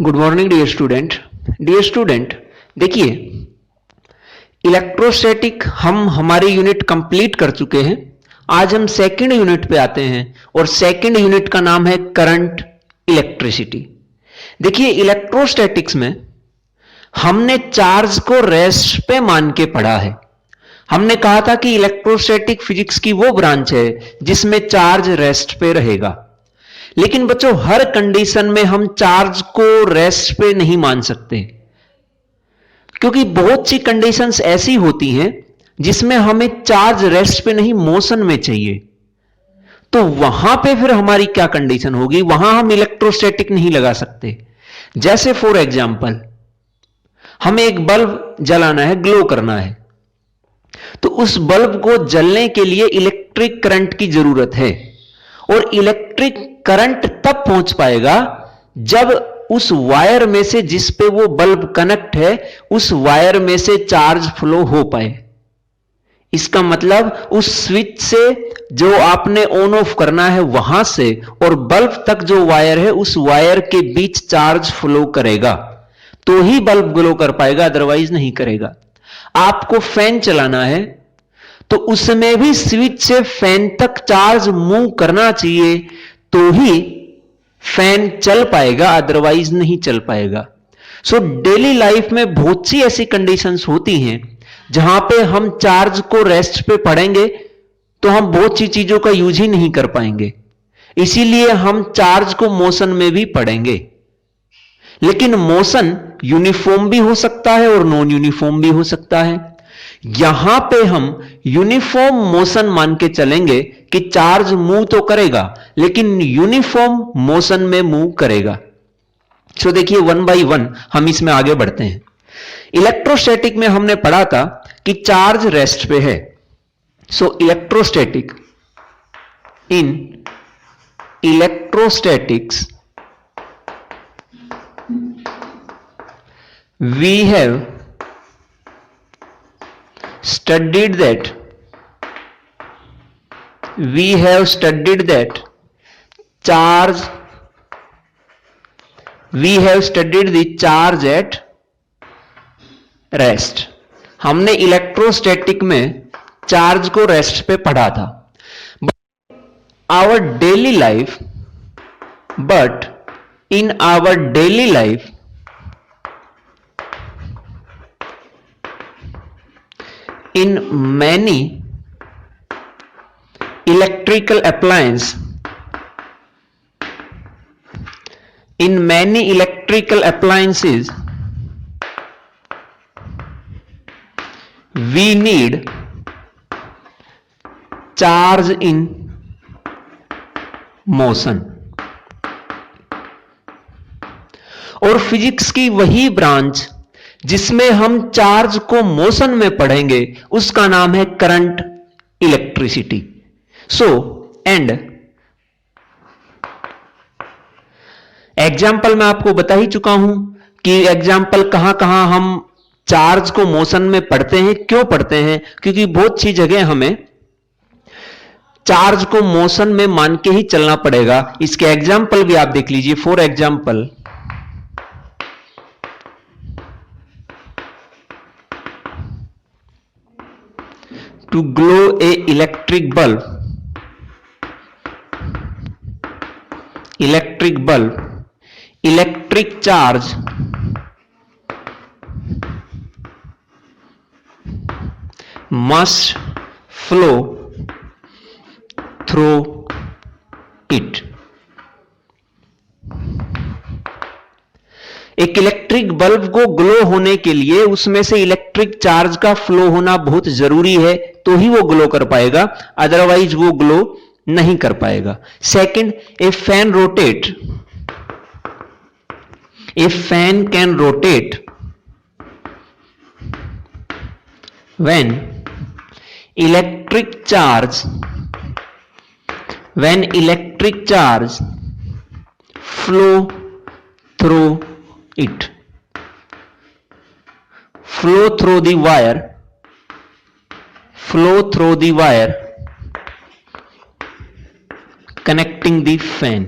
Good morning dear student. Dear student, देखिए, electrostatic हम हमारी यूनिट कंप्लीट कर चुके हैं। आज हम सेकंड यूनिट पे आते हैं और सेकंड यूनिट का नाम है करंट इलेक्ट्रिसिटी। देखिए, इलेक्ट्रोस्टैटिक्स में हमने चार्ज को रेस्ट पे मान के पढ़ा है। हमने कहा था कि इलेक्ट्रोस्टैटिक फिजिक्स की वो ब्रांच है जिसमें चार्ज रेस्ट पे रहेगा। लेकिन बच्चों, हर कंडीशन में हम चार्ज को रेस्ट पे नहीं मान सकते, क्योंकि बहुत सी कंडीशंस ऐसी होती हैं जिसमें हमें चार्ज रेस्ट पे नहीं, मोशन में चाहिए। तो वहां पे फिर हमारी क्या कंडीशन होगी? वहां हम इलेक्ट्रोस्टैटिक नहीं लगा सकते। जैसे फॉर एग्जांपल, हमें एक बल्ब जलाना है, ग्लो करना है, तो उस बल्ब को जलने के लिए इलेक्ट्रिक करंट की जरूरत है। और इलेक्ट्रिक करंट तब पहुंच पाएगा जब उस वायर में से, जिस पे वो बल्ब कनेक्ट है, उस वायर में से चार्ज फ्लो हो पाए। इसका मतलब उस स्विच से जो आपने ऑन ऑफ करना है वहां से और बल्ब तक जो वायर है, उस वायर के बीच चार्ज फ्लो करेगा, तो ही बल्ब ग्लो कर पाएगा, अदरवाइज नहीं करेगा। आपको फैन चलाना है तो उसमें भी स्विच से फैन तक चार्ज मूव करना चाहिए, तो ही फैन चल पाएगा, अदरवाइज नहीं चल पाएगा। सो डेली लाइफ में बहुत सी ऐसी कंडीशंस होती हैं जहां पे हम चार्ज को रेस्ट पे पढ़ेंगे तो हम बहुत सी चीजों का यूज ही नहीं कर पाएंगे। इसीलिए हम चार्ज को मोशन में भी पढ़ेंगे। लेकिन मोशन यूनिफॉर्म भी हो सकता है और नॉन यूनिफॉर्म भी हो सकता है। यहां पे हम यूनिफॉर्म मोशन मान के चलेंगे कि चार्ज मूव तो करेगा, लेकिन यूनिफॉर्म मोशन में मूव करेगा। सो देखिए, वन बाय वन हम इसमें आगे बढ़ते हैं। इलेक्ट्रोस्टैटिक में हमने पढ़ा था कि चार्ज रेस्ट पे है। So electrostatic, in electrostatics we have studied that charge we have studied the charge at rest। हमने इलेक्ट्रोस्टैटिक में चार्ज को रेस्ट पे पढ़ा था। Our daily life but in our daily life in many electrical appliances we need charge in motion। और physics की वही branch जिसमें हम चार्ज को मोशन में पढ़ेंगे उसका नाम है current electricity. So and example मैं आपको बता ही चुका हूं कि एग्जाम्पल कहां कहां हम चार्ज को मोशन में पढ़ते हैं। क्यों पढ़ते हैं? क्योंकि बहुत सी जगह हमें चार्ज को मोशन में मान के ही चलना पड़ेगा। इसके एग्जाम्पल भी आप देख लीजिए। For example, to glow a electric bulb electric charge must flow through it। एक इलेक्ट्रिक बल्ब को ग्लो होने के लिए उसमें से इलेक्ट्रिक चार्ज का फ्लो होना बहुत जरूरी है, तो ही वो ग्लो कर पाएगा, अदरवाइज वो ग्लो नहीं कर पाएगा। Second, A fan can rotate when electric charge flow through it, flow through the wire connecting the fan।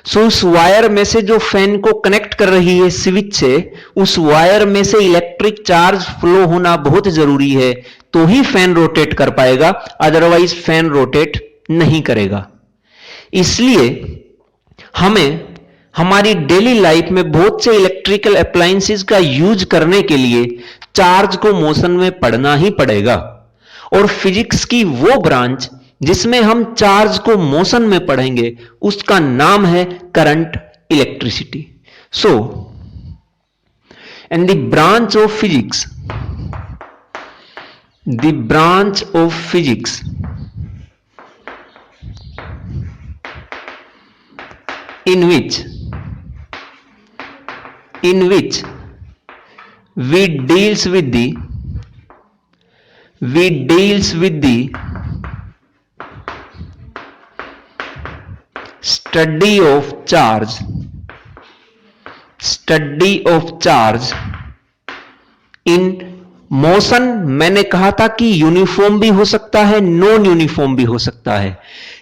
सो उस वायर में से जो फैन को कनेक्ट कर रही है स्विच से, उस वायर में से इलेक्ट्रिक चार्ज फ्लो होना बहुत जरूरी है, तो ही फैन रोटेट कर पाएगा, अदरवाइज फैन रोटेट नहीं करेगा। इसलिए हमें हमारी डेली लाइफ में बहुत से इलेक्ट्रिकल अप्लायंसेस का यूज करने के लिए चार्ज को मोशन में पढ़ना ही पड़ेगा। और फिजिक्स की वो ब्रांच जिसमें हम चार्ज को मोशन में पढ़ेंगे उसका नाम है current electricity. So and the branch of physics, the branch of physics in which we deals with the study of charge in motion. मैंने कहा था कि यूनिफॉर्म भी हो सकता है, नॉन यूनिफॉर्म भी हो सकता है।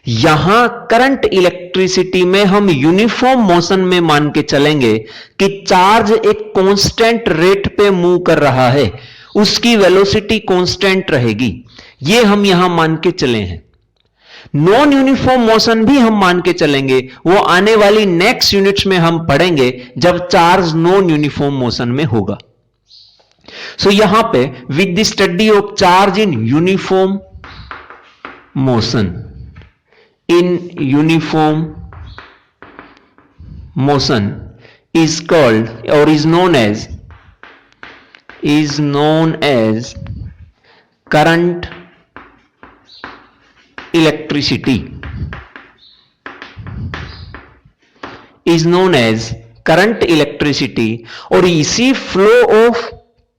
यहां करंट इलेक्ट्रिसिटी में हम यूनिफॉर्म मोशन में मान के चलेंगे कि चार्ज एक कांस्टेंट रेट पे मूव कर रहा है, उसकी वेलोसिटी कांस्टेंट रहेगी, ये हम यहां मान के चले हैं। नॉन यूनिफॉर्म मोशन भी हम मान के चलेंगे, वो आने वाली नेक्स्ट यूनिट्स में हम पढ़ेंगे जब चार्ज नॉन यूनिफॉर्म मोशन में होगा। सो यहां पे with the study of charge in uniform motion, is called or is known as current electricity, is known as current electricity. और इसी फ्लो ऑफ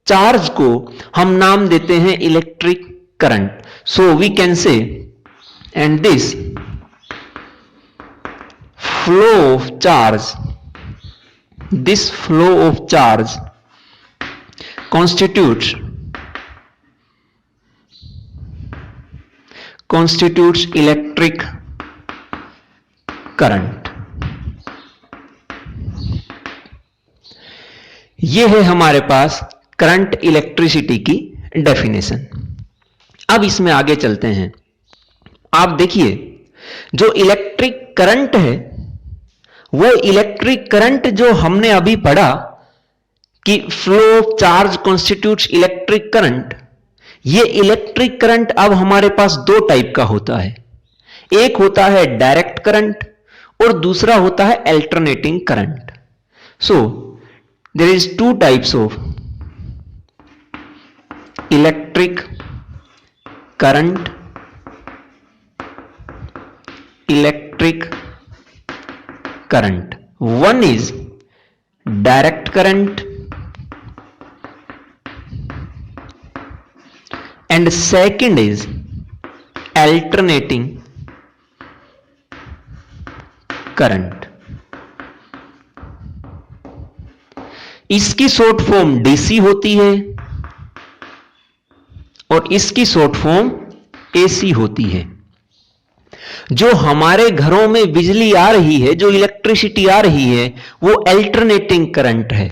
चार्ज को हम नाम देते हैं electric current. So we can say and this flow of charge, this flow of charge constitutes electric current. यह है हमारे पास करंट इलेक्ट्रिसिटी की डेफिनेशन। अब इसमें आगे चलते हैं। आप देखिए, जो इलेक्ट्रिक करंट है वो इलेक्ट्रिक करंट जो हमने अभी पढ़ा कि flow of charge constitutes electric current, ये इलेक्ट्रिक करंट अब हमारे पास दो टाइप का होता है। एक होता है डायरेक्ट करंट और दूसरा होता है alternating current. So there is two types of electric current, one is direct current and second is alternating current। इसकी शॉर्ट फॉर्म डीसी होती है और इसकी शॉर्ट फॉर्म एसी होती है। जो हमारे घरों में बिजली आ रही है, जो इलेक्ट्रिसिटी आ रही है, वो अल्टरनेटिंग करंट है।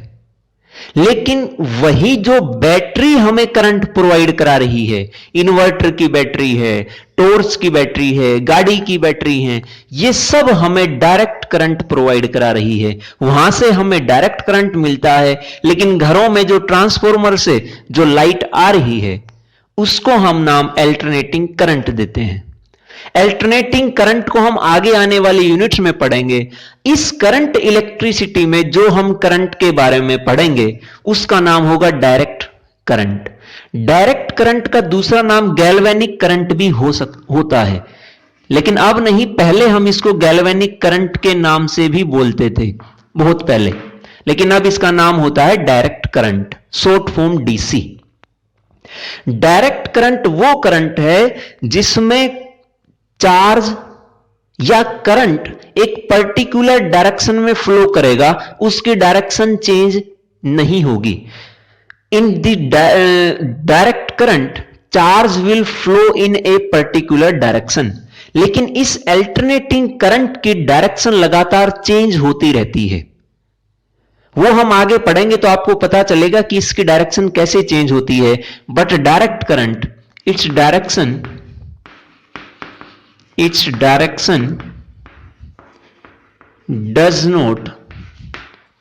लेकिन वही जो बैटरी हमें करंट प्रोवाइड करा रही है, इन्वर्टर की बैटरी है, टॉर्च की बैटरी है, गाड़ी की बैटरी है, ये सब हमें डायरेक्ट करंट प्रोवाइड करा रही है। वहां से हमें डायरेक्ट करंट मिलता है। लेकिन घरों में जो ट्रांसफॉर्मर से जो लाइट आ रही है उसको हम नाम अल्टरनेटिंग करंट देते हैं। अल्टरनेटिंग करंट को हम आगे आने वाले यूनिट्स में पढ़ेंगे। इस करंट इलेक्ट्रिसिटी में जो हम करंट के बारे में पढ़ेंगे उसका नाम होगा डायरेक्ट करंट। डायरेक्ट करंट का दूसरा नाम गैल्वेनिक करंट भी होता है, लेकिन अब नहीं, पहले हम इसको गैल्वेनिक करंट के नाम से भी बोलते थे बहुत पहले, लेकिन अब इसका नाम होता है direct current, short form DC. Direct current वो करंट है जिसमें चार्ज या करंट एक पर्टिकुलर डायरेक्शन में फ्लो करेगा, उसकी डायरेक्शन चेंज नहीं होगी। In the direct current charge will flow in a particular direction, लेकिन इस अल्टरनेटिंग करंट की डायरेक्शन लगातार चेंज होती रहती है। वो हम आगे पढ़ेंगे तो आपको पता चलेगा कि इसकी डायरेक्शन कैसे चेंज होती है। But direct current, its direction does not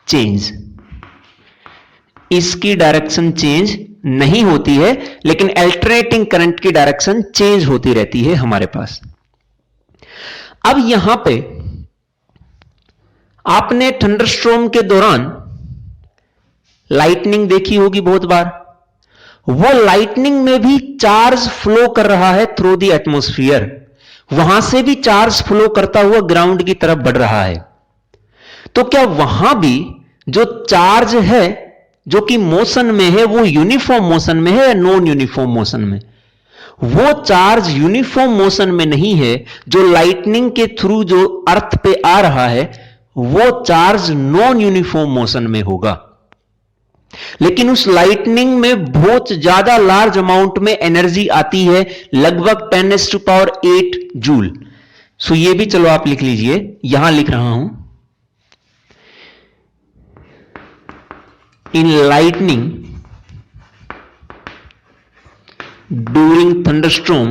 change. इसकी डायरेक्शन चेंज नहीं होती है, लेकिन अल्टरनेटिंग करंट की डायरेक्शन चेंज होती रहती है हमारे पास। अब यहां पे आपने थंडरस्टॉर्म के दौरान लाइटनिंग देखी होगी बहुत बार। वो लाइटनिंग में भी चार्ज फ्लो कर रहा है थ्रू द एटमॉस्फेयर, वहां से भी चार्ज फ्लो करता हुआ ग्राउंड की तरफ बढ़ रहा है। तो क्या वहां भी जो चार्ज है जो कि मोशन में है, वो यूनिफॉर्म मोशन में है या नॉन यूनिफॉर्म मोशन में? वो चार्ज यूनिफॉर्म मोशन में नहीं है। जो लाइटनिंग के थ्रू जो अर्थ पे आ रहा है, वो चार्ज नॉन यूनिफॉर्म मोशन में होगा। लेकिन उस लाइटनिंग में बहुत ज्यादा लार्ज अमाउंट में एनर्जी आती है, लगभग 10⁸ जूल। सो ये भी चलो आप लिख लीजिए, यहां लिख रहा हूं। In lightning during thunderstorm,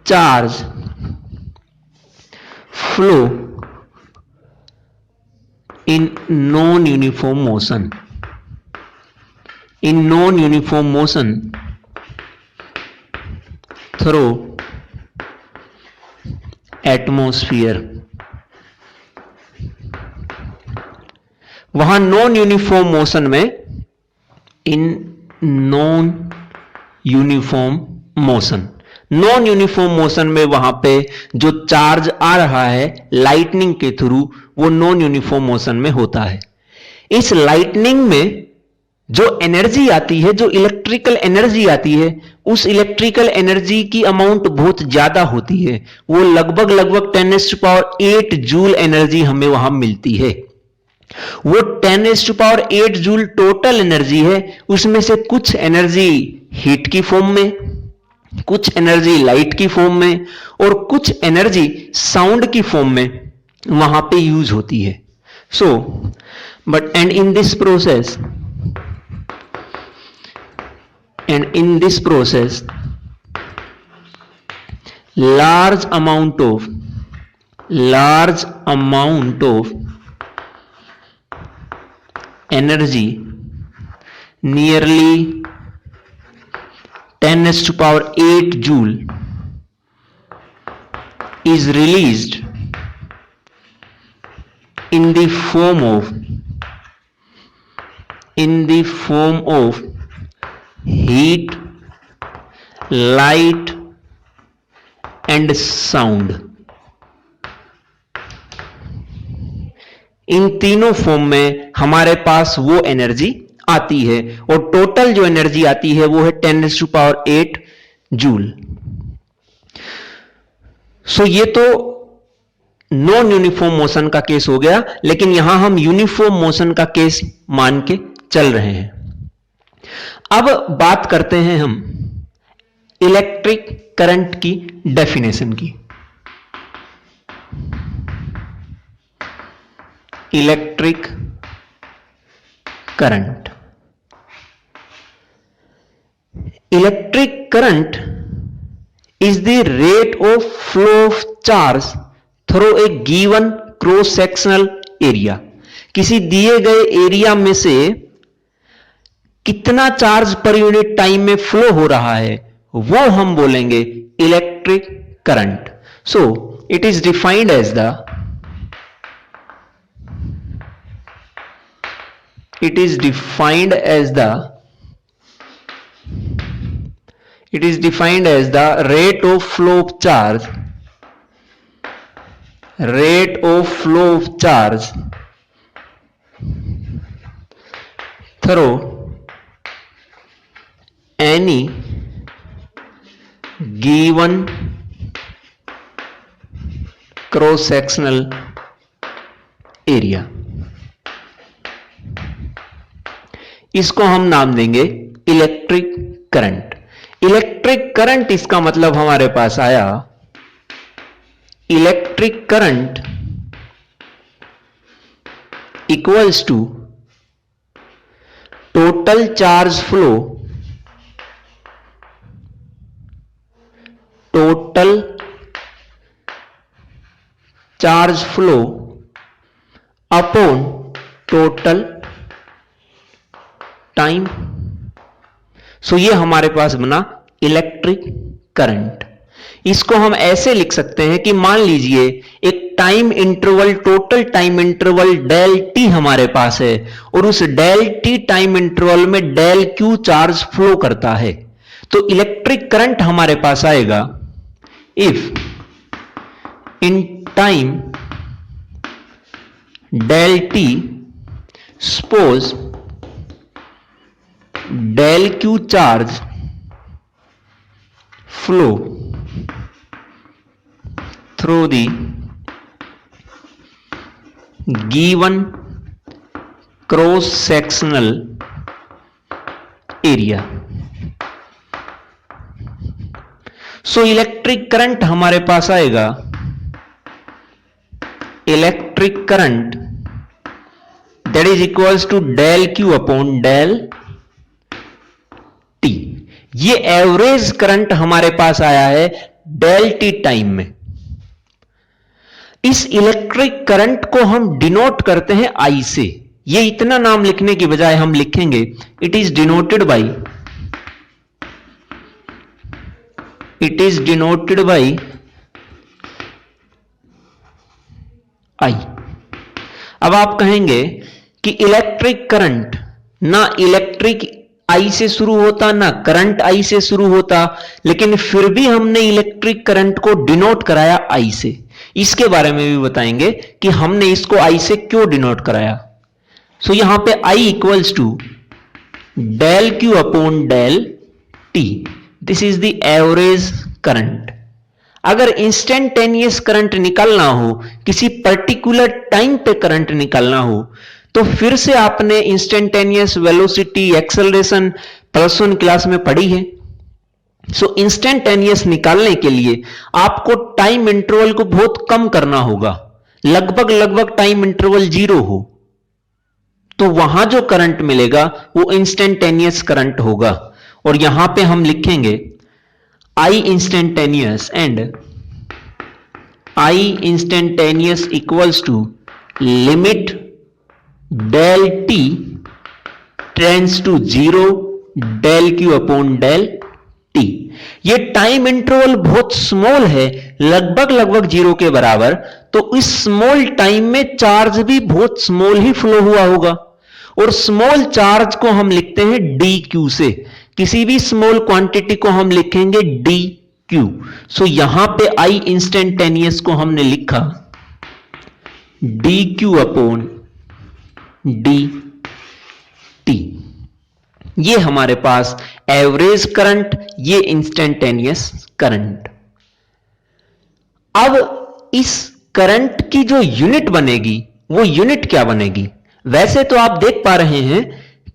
charge flow in non-uniform motion, through atmosphere. वहां नॉन यूनिफॉर्म मोशन में, इन नॉन यूनिफॉर्म मोशन में वहां पे जो चार्ज आ रहा है लाइटनिंग के थ्रू, वो नॉन यूनिफॉर्म मोशन में होता है। इस लाइटनिंग में जो एनर्जी आती है, जो इलेक्ट्रिकल एनर्जी आती है, उस इलेक्ट्रिकल एनर्जी की अमाउंट बहुत ज्यादा होती है। वो लगभग 10⁸ जूल एनर्जी हमें वहां मिलती है। वो 10⁸ जूल टोटल एनर्जी है। उसमें से कुछ एनर्जी हीट की फॉर्म में, कुछ एनर्जी लाइट की फॉर्म में, और कुछ एनर्जी साउंड की फॉर्म में वहां पे यूज होती है। So but and in this process, large amount of energy, nearly 10⁸ joule, is released in the form of heat, light and sound। इन तीनों फॉर्म में हमारे पास वो एनर्जी आती है, और टोटल जो एनर्जी आती है वो है 10⁸ जूल। सो ये तो नॉन यूनिफॉर्म मोशन का केस हो गया, लेकिन यहां हम यूनिफॉर्म मोशन का केस मान के चल रहे हैं। अब बात करते हैं हम इलेक्ट्रिक करंट की डेफिनेशन की। Electric current is the rate of flow of charge through a given cross sectional area। किसी दिए गए एरिया में से कितना चार्ज पर यूनिट टाइम में फ्लो हो रहा है, वो हम बोलेंगे electric current. So it is defined as the rate of flow of charge through any given cross sectional area। इसको हम नाम देंगे इलेक्ट्रिक करंट। इलेक्ट्रिक करंट इसका मतलब हमारे पास आया electric current equals to total charge flow, total charge flow upon total time. So ये हमारे पास बना इलेक्ट्रिक करंट। इसको हम ऐसे लिख सकते हैं कि मान लीजिए एक time interval, total time interval del t हमारे पास है और उस डेल टी टाइम इंटरवल में डेल क्यू चार्ज फ्लो करता है, तो इलेक्ट्रिक करंट हमारे पास आएगा if in time del t suppose del q charge flow through the given cross sectional area। So electric current हमारे पास आएगा electric current that is equals to del Q upon del T. ये average current हमारे पास आया है del t time में। इस इलेक्ट्रिक करंट को हम डिनोट करते हैं आई से। ये इतना नाम लिखने की बजाय हम लिखेंगे it is denoted by I. अब आप कहेंगे कि इलेक्ट्रिक करंट ना इलेक्ट्रिक आई से शुरू होता ना करंट आई से शुरू होता, लेकिन फिर भी हमने इलेक्ट्रिक करंट को डिनोट कराया आई से। इसके बारे में भी बताएंगे कि हमने इसको आई से क्यों डिनोट कराया। सो यहां पे I equals to del Q upon del T, this is the average current. अगर इंस्टेंटेनियस करंट निकालना हो, किसी पर्टिकुलर टाइम पे करंट निकालना हो, तो फिर से आपने instantaneous velocity acceleration plus 1 class में पढ़ी है। सो इंस्टेंटेनियस निकालने के लिए आपको टाइम इंटरवल को बहुत कम करना होगा, लगभग टाइम इंटरवल 0 हो, तो वहां जो करंट मिलेगा वो इंस्टेंटेनियस करंट होगा। और यहां पे हम लिखेंगे I instantaneous and I instantaneous equals to limit del T tends to 0 del Q upon del T. ये टाइम इंटरवल बहुत स्मॉल है, लगभग 0 के बराबर, तो इस स्मॉल टाइम में चार्ज भी बहुत स्मॉल ही फ्लो हुआ होगा। और स्मॉल चार्ज को हम लिखते हैं डी क्यू से, किसी भी स्मॉल क्वांटिटी को हम लिखेंगे डी क्यू। सो यहां पे आई इंस्टेंटेनियस को हमने लिखा D Q upon D T. ये हमारे पास एवरेज करंट, ये इंस्टेंटेनियस करंट। अब इस करंट की जो यूनिट बनेगी वो यूनिट क्या बनेगी? वैसे तो आप देख पा रहे हैं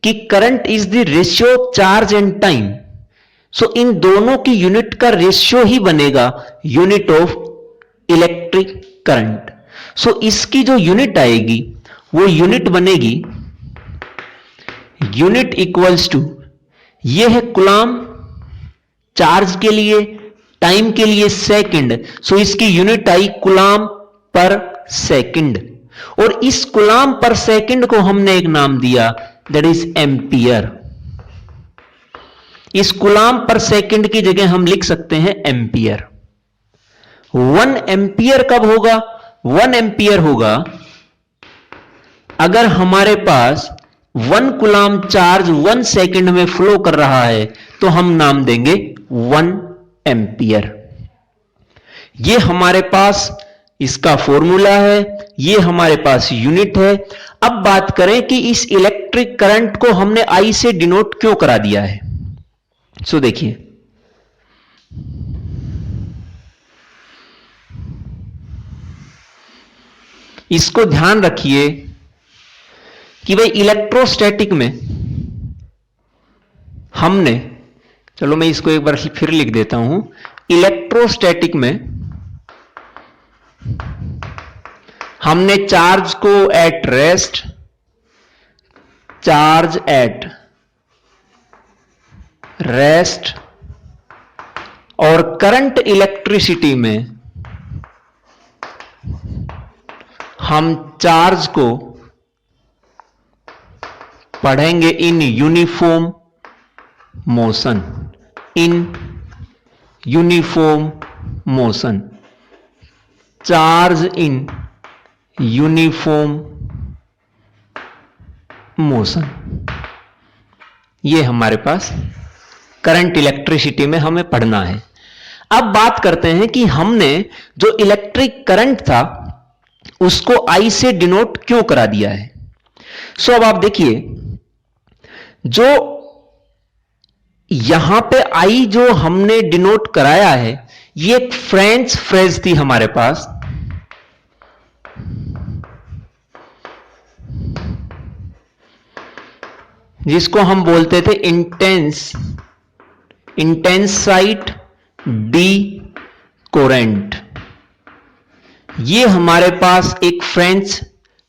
कि current is the ratio of charge and time. So इन दोनों की यूनिट का रेशियो ही बनेगा unit of electric current. So इसकी जो यूनिट आएगी वो यूनिट बनेगी यूनिट इक्वल्स टू, ये है कूलम्ब चार्ज के लिए, टाइम के लिए सेकंड। सो इसकी यूनिट आई कूलम्ब पर सेकंड, और इस कूलम्ब पर सेकंड को हमने एक नाम दिया दैट इज एम्पियर। इस कूलम्ब पर सेकंड की जगह हम लिख सकते हैं एम्पियर। 1 एम्पियर कब होगा? 1 एम्पियर होगा अगर हमारे पास 1 कूलम्ब चार्ज 1 सेकंड में फ्लो कर रहा है, तो हम नाम देंगे 1 एम्पियर। ये हमारे पास इसका फॉर्मूला है, ये हमारे पास यूनिट है। अब बात करें कि इस इलेक्ट्रिक करंट को हमने आई से डिनोट क्यों करा दिया है। सो देखिए, इसको ध्यान रखिए कि भाई इलेक्ट्रोस्टैटिक में हमने, चलो मैं इसको एक बार फिर लिख देता हूं, इलेक्ट्रोस्टैटिक में हमने चार्ज को at rest, charge at rest, और करंट इलेक्ट्रिसिटी में हम चार्ज को पढ़ेंगे in uniform motion, in uniform motion, charge in uniform motion. ये हमारे पास करंट इलेक्ट्रिसिटी में हमें पढ़ना है। अब बात करते हैं कि हमने जो इलेक्ट्रिक करंट था उसको I से डिनोट क्यों करा दिया है। सो अब आप देखिए, जो यहां पे I जो हमने डिनोट कराया है, ये एक फ्रेंच फ्रेज थी हमारे पास, जिसको हम बोलते थे इंटेंसाइट डी कोरेंट। ये हमारे पास एक फ्रेंच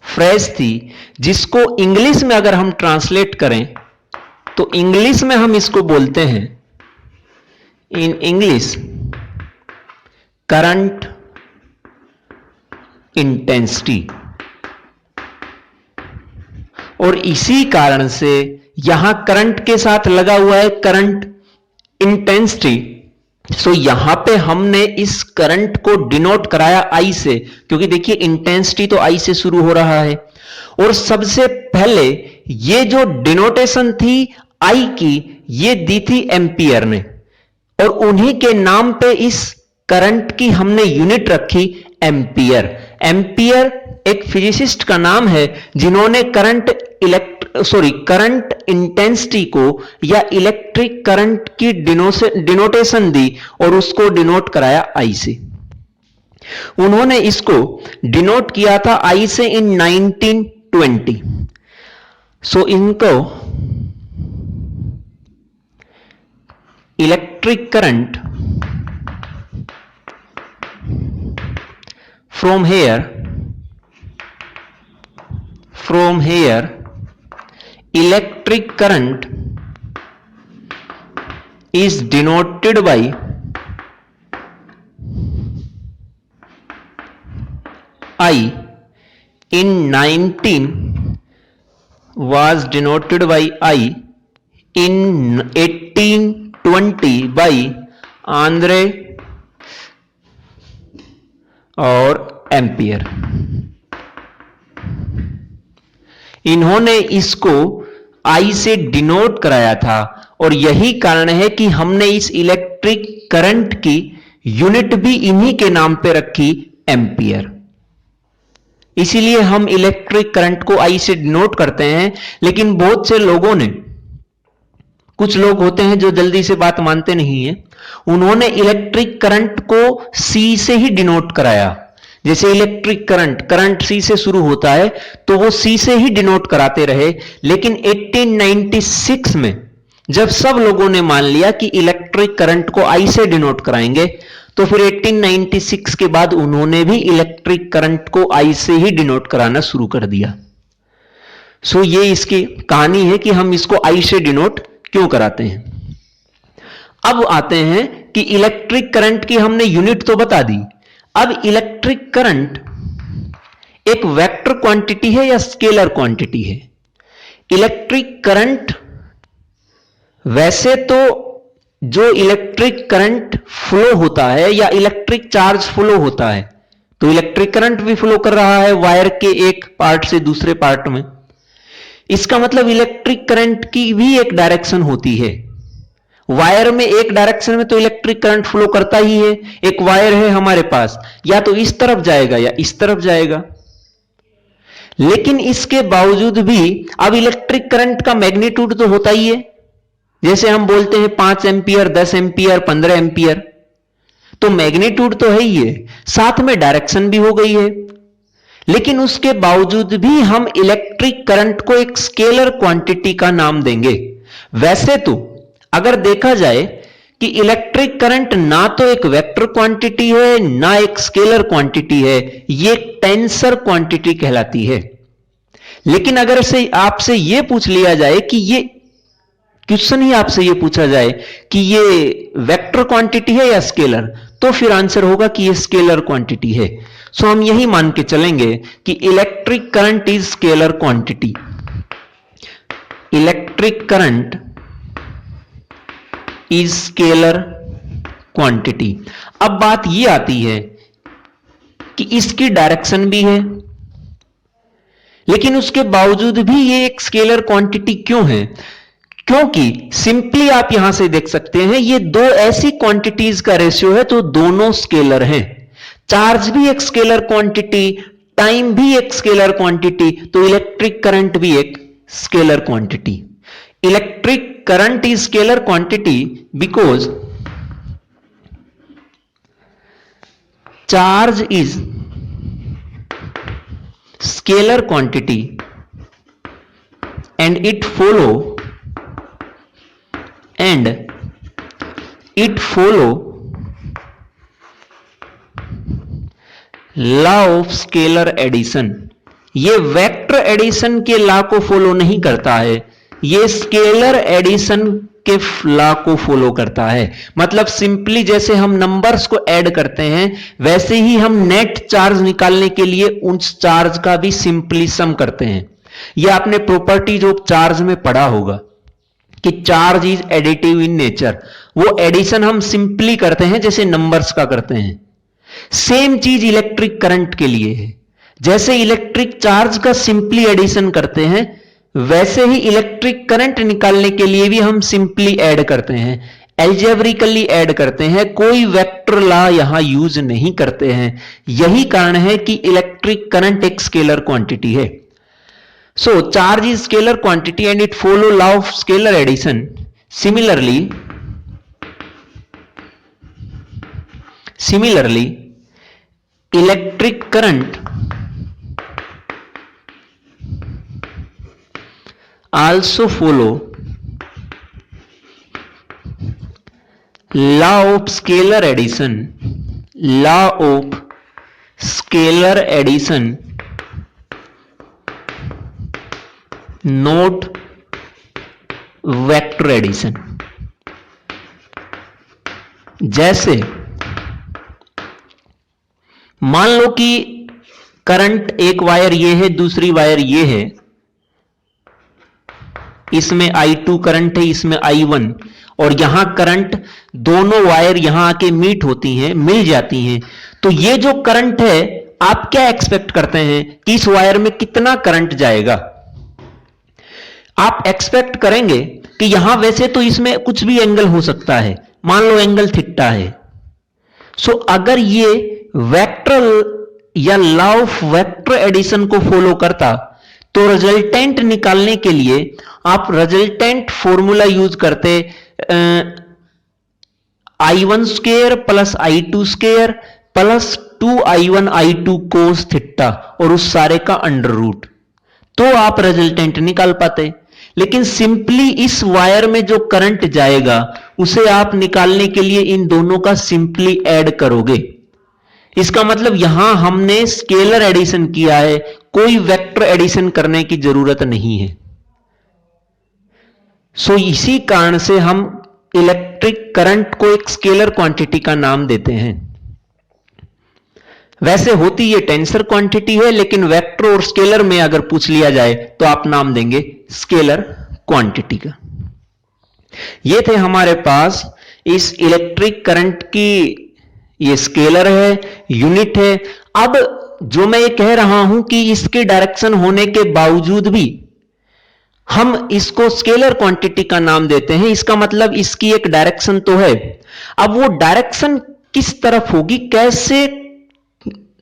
फ्रेज थी, जिसको इंग्लिश में अगर हम ट्रांसलेट करें तो इंग्लिश में हम इसको बोलते हैं, इन इंग्लिश, करंट इंटेंसिटी। और इसी कारण से यहां करंट के साथ लगा हुआ है करंट इंटेंसिटी। सो यहां पे हमने इस करंट को डिनोट कराया I से, क्योंकि देखिए इंटेंसिटी तो I से शुरू हो रहा है। और सबसे पहले ये जो डिनोटेशन थी I की, ये दी थी एम्पियर ने, और उन्हीं के नाम पे इस करंट की हमने यूनिट रखी एम्पियर। एम्पियर एक फिजिसिस्ट का नाम है जिन्होंने करंट इंटेंसिटी को या इलेक्ट्रिक करंट की डिनोटेशन दी और उसको डिनोट कराया I से। उन्होंने इसको डिनोट किया था I से इन 1920। सो इनको electric current from here electric current is denoted by I in 1820 by Andre और एम्पियर। इन्होंने इसको I से डिनोट कराया था, और यही कारण है कि हमने इस इलेक्ट्रिक करंट की यूनिट भी इन्हीं के नाम पे रखी एम्पियर। इसीलिए हम इलेक्ट्रिक करंट को I से डिनोट करते हैं। लेकिन बहुत से लोगों ने, कुछ लोग होते हैं जो जल्दी से बात मानते नहीं है, उन्होंने इलेक्ट्रिक करंट को C से ही डिनोट कराया। जैसे इलेक्ट्रिक करंट C से शुरू होता है तो वो C से ही डिनोट कराते रहे। लेकिन 1896 में जब सब लोगों ने मान लिया कि इलेक्ट्रिक करंट को I से डिनोट कराएंगे, तो फिर 1896 के बाद उन्होंने भी इलेक्ट्रिक करंट को I से ही डिनोट कराना शुरू कर दिया। सो ये इसकी कहानी है कि हम इसको I से डिनोट क्यों कराते हैं। अब आते हैं कि इलेक्ट्रिक करंट की हमने यूनिट तो बता दी। अब इलेक्ट्रिक करंट एक वेक्टर क्वांटिटी है या स्केलर क्वांटिटी है। इलेक्ट्रिक करंट, वैसे तो जो इलेक्ट्रिक करंट फ्लो होता है या इलेक्ट्रिक चार्ज फ्लो होता है, तो इलेक्ट्रिक करंट भी फ्लो कर रहा है वायर के एक पार्ट से दूसरे पार्ट में। इसका मतलब इलेक्ट्रिक करंट की भी एक डायरेक्शन होती है। वायर में एक डायरेक्शन में तो इलेक्ट्रिक करंट फ्लो करता ही है। एक वायर है हमारे पास, या तो इस तरफ जाएगा या इस तरफ जाएगा। लेकिन इसके बावजूद भी अब इलेक्ट्रिक करंट का मैग्नीट्यूड तो होता ही है। जैसे हम बोलते हैं 5 एम्पियर, 10 एम्पियर, 15 एम्पियर, तो मैग्नीट्यूड तो है ही है, साथ में डायरेक्शन भी हो गई है। लेकिन उसके बावजूद भी हम इलेक्ट्रिक करंट को एक स्केलर क्वांटिटी का नाम देंगे। वैसे तो अगर देखा जाए कि इलेक्ट्रिक करंट ना तो एक वेक्टर क्वांटिटी है ना एक स्केलर क्वांटिटी है, ये टेंसर क्वांटिटी कहलाती है। लेकिन अगर से आपसे यह पूछ लिया जाए कि ये क्वेश्चन ही आपसे यह पूछा जाए कि ये वेक्टर क्वांटिटी है या स्केलर, तो फिर आंसर होगा कि ये स्केलर क्वांटिटी है। सो हम यही मान के चलेंगे कि electric current is scalar quantity. Electric current is scalar quantity. अब बात यह आती है कि इसकी डायरेक्शन भी है, लेकिन उसके बावजूद भी ये एक स्केलर क्वांटिटी क्यों है? क्योंकि सिंपली आप यहां से देख सकते हैं ये दो ऐसी क्वांटिटीज का रेशियो है तो दोनों स्केलर हैं। चार्ज भी एक स्केलर क्वांटिटी, टाइम भी एक स्केलर क्वांटिटी, तो इलेक्ट्रिक करंट भी एक scalar quantity. Electric current is scalar quantity because charge is scalar quantity and it follow law of scalar addition। ये वेक्टर एडिशन के लॉ को फॉलो नहीं करता है, ये स्केलर एडिशन के लॉ को फॉलो करता है। मतलब सिंपली जैसे हम नंबर्स को ऐड करते हैं वैसे ही हम नेट चार्ज निकालने के लिए उस चार्ज का भी सिंपली सम करते हैं। यह आपने प्रॉपर्टीज ऑफ चार्ज में पढ़ा होगा कि charge is additive in nature. वो एडिशन हम सिंपली करते हैं जैसे नंबर्स का करते हैं। सेम चीज इलेक्ट्रिक करंट के लिए है। जैसे इलेक्ट्रिक चार्ज का सिंपली एडिशन करते हैं वैसे ही इलेक्ट्रिक करंट निकालने के लिए भी हम सिंपली ऐड करते हैं, एल्जेब्रिकली ऐड करते हैं, कोई वेक्टर लॉ यहां यूज नहीं करते हैं। यही कारण है कि इलेक्ट्रिक करंट एक स्केलर क्वांटिटी है। So charge is scalar quantity and it follow law of scalar addition. Similarly electric current also follow law of scalar addition, not vector addition। जैसे मान लो कि करंट एक वायर ये है दूसरी वायर ये है, इसमें I2 करंट है इसमें I1, और यहां करंट दोनों वायर यहां आके मीट होती हैं, मिल जाती हैं, तो ये जो करंट है आप क्या एक्सपेक्ट करते हैं कि इस वायर में कितना करंट जाएगा? आप एक्सपेक्ट करेंगे कि यहां वैसे तो इसमें कुछ भी एंगल हो सकता है, मान लो एंगल थीटा है। सो अगर ये वेक्टर या लॉ ऑफ वेक्टर एडिशन को फॉलो करता तो रिजल्टेंट निकालने के लिए आप रिजल्टेंट फॉर्मूला यूज करते I1 square plus I2 square plus 2I1 I2 cos theta और उस सारे का अंडर रूट, तो आप रिजल्टेंट निकाल पाते। लेकिन सिंपली इस वायर में जो करंट जाएगा उसे आप निकालने के लिए इन दोनों का सिंपली ऐड करोगे। इसका मतलब यहां हमने स्केलर एडिशन किया है, कोई वेक्टर एडिशन करने की जरूरत नहीं है। सो इसी कारण से हम इलेक्ट्रिक करंट को एक स्केलर क्वांटिटी का नाम देते हैं। वैसे होती ये टेंसर क्वांटिटी है, लेकिन वेक्टर और स्केलर में अगर पूछ लिया जाए तो आप नाम देंगे स्केलर क्वांटिटी का। ये थे हमारे पास इस इलेक्ट्रिक करंट की, ये स्केलर है, यूनिट है। अब जो मैं ये कह रहा हूं कि इसके डायरेक्शन होने के बावजूद भी हम इसको स्केलर क्वांटिटी का नाम देते हैं, इसका मतलब इसकी एक डायरेक्शन तो है। अब वो डायरेक्शन किस तरफ होगी, कैसे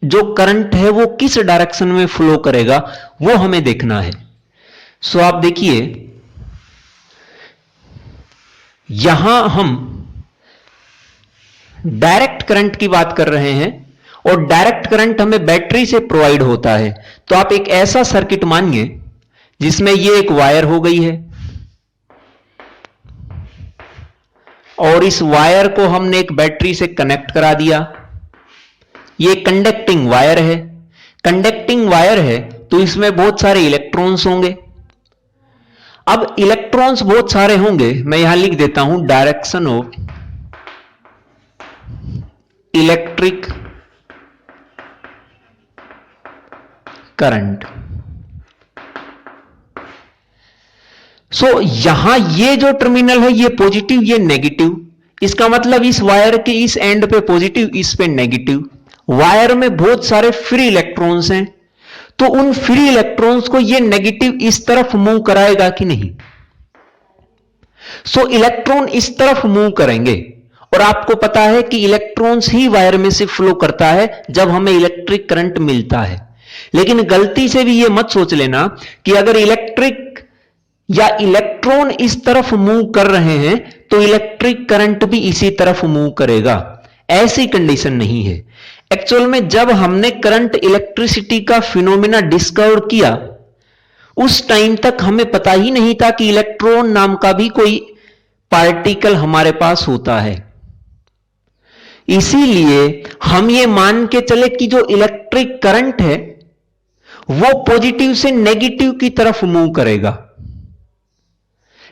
जो करंट है वो किस डायरेक्शन में फ्लो करेगा, वो हमें देखना है। सो आप देखिए यहां हम डायरेक्ट करंट की बात कर रहे हैं और डायरेक्ट करंट हमें बैटरी से प्रोवाइड होता है। तो आप एक ऐसा सर्किट मानिए जिसमें ये एक वायर हो गई है, और इस वायर को हमने एक बैटरी से कनेक्ट करा दिया। ये कंडक्टिंग वायर है। कंडक्टिंग वायर है तो इसमें बहुत सारे इलेक्ट्रॉन्स होंगे। अब इलेक्ट्रॉन्स बहुत सारे होंगे, मैं यहां लिख देता हूं डायरेक्शन ऑफ इलेक्ट्रिक करंट। सो यहां ये जो टर्मिनल है ये पॉजिटिव, ये नेगेटिव। इसका मतलब इस वायर के इस एंड पे पॉजिटिव, इस पे नेगेटिव। वायर में बहुत सारे फ्री इलेक्ट्रॉन्स हैं, तो उन फ्री इलेक्ट्रॉन्स को ये नेगेटिव इस तरफ मूव कराएगा कि नहीं? सो इलेक्ट्रॉन इस तरफ मूव करेंगे, और आपको पता है कि इलेक्ट्रॉन्स ही वायर में से फ्लो करता है जब हमें इलेक्ट्रिक करंट मिलता है। लेकिन गलती से भी ये मत सोच लेना कि अगर इलेक्ट्रिक या इलेक्ट्रॉन इस तरफ मूव कर रहे हैं तो इलेक्ट्रिक करंट भी इसी तरफ मूव करेगा। ऐसी कंडीशन नहीं है। एक्चुअल में जब हमने करंट इलेक्ट्रिसिटी का फिनोमेना डिस्कवर किया, उस टाइम तक हमें पता ही नहीं था कि इलेक्ट्रॉन नाम का भी कोई पार्टिकल हमारे पास होता है। इसीलिए हम ये मान के चले कि जो इलेक्ट्रिक करंट है वो पॉजिटिव से नेगेटिव की तरफ मूव करेगा।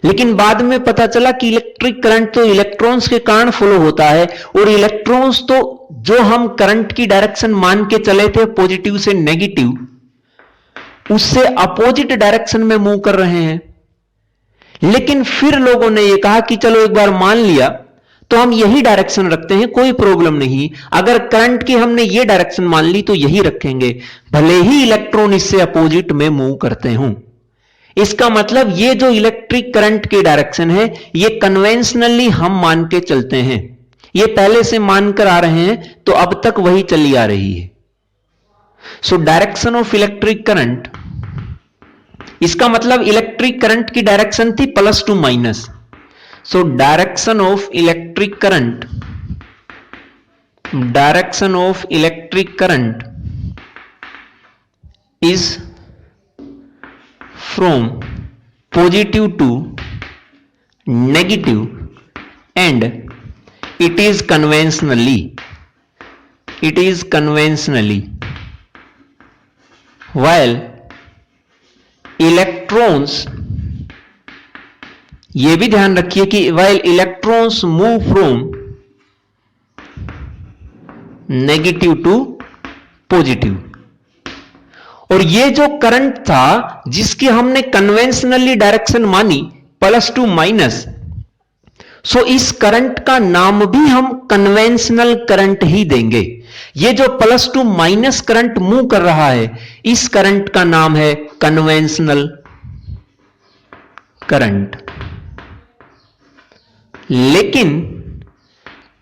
लेकिन बाद में पता चला कि इलेक्ट्रिक करंट तो इलेक्ट्रॉन्स के कारण फ्लो होता है, और इलेक्ट्रॉन्स तो जो हम करंट की डायरेक्शन मान के चले थे पॉजिटिव से नेगेटिव, उससे अपोजिट डायरेक्शन में मूव कर रहे हैं। लेकिन फिर लोगों ने यह कहा कि चलो एक बार मान लिया तो हम यही डायरेक्शन रखते हैं, कोई प्रॉब्लम नहीं। अगर करंट की हमने ये डायरेक्शन मान ली तो यही रखेंगे, भले ही इलेक्ट्रॉन इससे अपोजिट में मूव करते हों। इसका मतलब ये जो इलेक्ट्रिक करंट की डायरेक्शन है ये कन्वेंशनली हम मान के चलते हैं, ये पहले से मानकर आ रहे हैं, तो अब तक वही चली आ रही है। So direction of electric current, इसका मतलब इलेक्ट्रिक करंट की डायरेक्शन थी plus two minus. So direction of electric current, direction of electric current is from positive to negative and it is conventionally while electrons, ये भी ध्यान रखिए कि while electrons move from negative to positive, और ये जो current था जिसकी हमने कन्वेंशनली डायरेक्शन मानी प्लस टू माइनस, सो इस करंट का नाम भी हम कन्वेंशनल करंट ही देंगे। ये जो plus two minus current move कर रहा है इस करंट का नाम है कन्वेंशनल करंट। लेकिन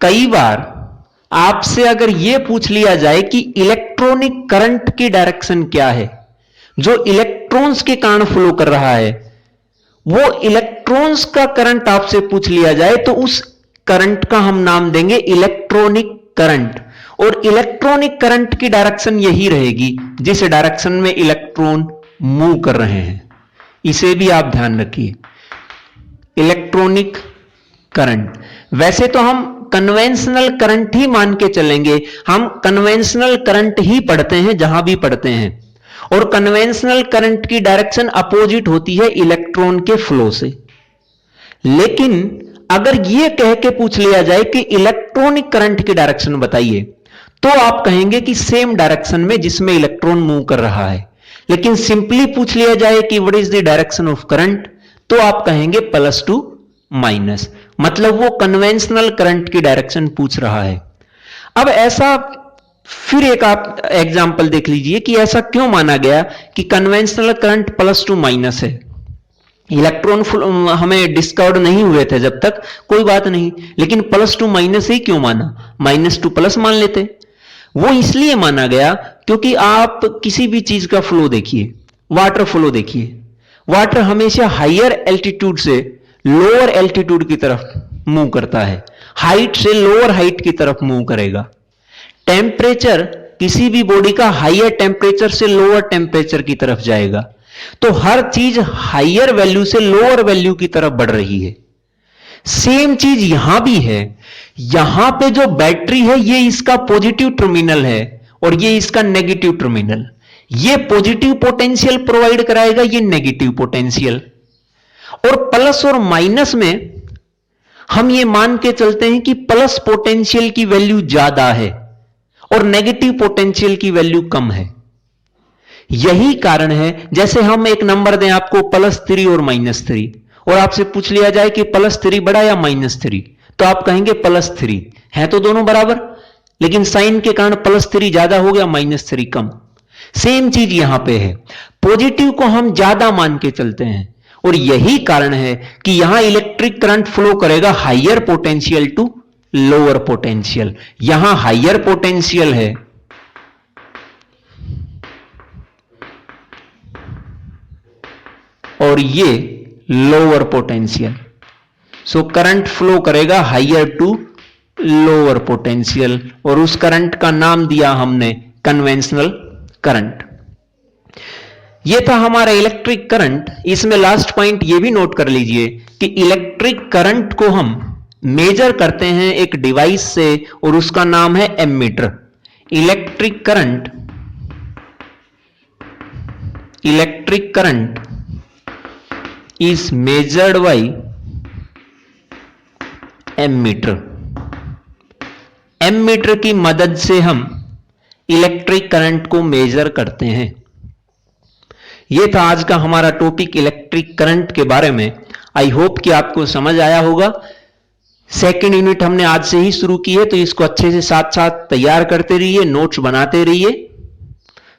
कई बार आपसे अगर यह पूछ लिया जाए कि इलेक्ट्रॉनिक करंट की डायरेक्शन क्या है, जो इलेक्ट्रॉन्स के कारण फ्लो कर रहा है, वो इलेक्ट्रॉन्स का करंट आपसे पूछ लिया जाए तो उस करंट का हम नाम देंगे इलेक्ट्रॉनिक करंट। और इलेक्ट्रॉनिक करंट की डायरेक्शन यही रहेगी जिस डायरेक्शन में इलेक्ट्रॉन मूव कर रहे हैं। इसे भी आप ध्यान रखिए, इलेक्ट्रॉनिक करंट। वैसे तो हम कन्वेंशनल करंट ही मान के चलेंगे, हम कन्वेंशनल करंट ही पढ़ते हैं जहां भी पढ़ते हैं, और कन्वेंशनल करंट की डायरेक्शन अपोजिट होती है इलेक्ट्रॉन के फ्लो से। लेकिन अगर यह कह के पूछ लिया जाए कि इलेक्ट्रॉनिक करंट की डायरेक्शन बताइए, तो आप कहेंगे कि सेम डायरेक्शन में जिसमें इलेक्ट्रॉन मूव कर रहा है। लेकिन सिंपली पूछ लिया जाए कि what is the direction of current, तो आप कहेंगे प्लस टू माइनस, मतलब वो कन्वेंशनल करंट की डायरेक्शन पूछ रहा है। अब ऐसा फिर एक आप एग्जांपल देख लीजिए कि ऐसा क्यों माना गया कि conventional current plus two minus है। इलेक्ट्रॉन हमें डिस्कवर्ड नहीं हुए थे जब तक, कोई बात नहीं, लेकिन प्लस टू माइनस ही क्यों माना, माइनस टू प्लस मान लेते। वो इसलिए माना गया क्योंकि आप किसी भी चीज का फ्लो देखिए, वाटर फ्लो देखिए, वाटर हमेशा हायर एल्टीट्यूड से लोअर एल्टीट्यूड की तरफ मूव करता है, हाइट से लोअर हाइट की तरफ मूव करेगा। टेम्परेचर किसी भी बॉडी का हायर टेम्परेचर से लोअर टेम्परेचर की तरफ जाएगा। तो हर चीज हायर वैल्यू से लोअर वैल्यू की तरफ बढ़ रही है। सेम चीज यहां भी है। यहां पे जो बैटरी है ये इसका पॉजिटिव टर्मिनल है और ये इसका नेगेटिव टर्मिनल। ये पॉजिटिव पोटेंशियल प्रोवाइड कराएगा, ये नेगेटिव पोटेंशियल। और प्लस और माइनस में हम ये मान के चलते हैं कि प्लस पोटेंशियल की वैल्यू ज्यादा है और नेगेटिव पोटेंशियल की वैल्यू कम है। यही कारण है जैसे हम एक नंबर दें आपको +3 और -3 और आपसे पूछ लिया जाए कि +3 बड़ा या -3, तो आप कहेंगे +3 है, तो दोनों बराबर, लेकिन साइन के कारण +3 ज्यादा हो गया, -3 कम। सेम चीज यहां पे है, पॉजिटिव को हम ज्यादा मान के चलते हैं और यही कारण है कि यहां इलेक्ट्रिक करंट फ्लो करेगा higher potential to lower potential. यहां हायर पोटेंशियल है और ये lower potential, so current flow करेगा हायर टू लोअर पोटेंशियल और उस करंट का नाम दिया हमने कन्वेंशनल करंट। ये था हमारा इलेक्ट्रिक करंट। इसमें लास्ट पॉइंट ये भी नोट कर लीजिए कि इलेक्ट्रिक करंट को हम मेजर करते हैं एक डिवाइस से और उसका नाम है ammeter. Electric current is measured by ammeter. Ammeter की मदद से हम इलेक्ट्रिक करंट को मेजर करते हैं। यह था आज का हमारा टॉपिक इलेक्ट्रिक करंट के बारे में। आई होप कि आपको समझ आया होगा। सेकेंड यूनिट हमने आज से ही शुरू की है, तो इसको अच्छे से साथ साथ तैयार करते रहिए, नोट्स बनाते रहिए,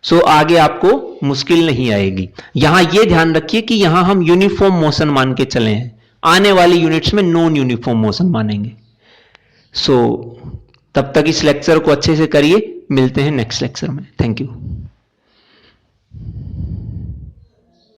सो आगे आपको मुश्किल नहीं आएगी। यहां यह ध्यान रखिए कि यहां हम यूनिफॉर्म मोशन मान के चले हैं, आने वाली यूनिट्स में नॉन यूनिफॉर्म मोशन मानेंगे। सो तब तक इस लेक्चर को अच्छे से करिए, मिलते हैं नेक्स्ट लेक्चर में। Thank you.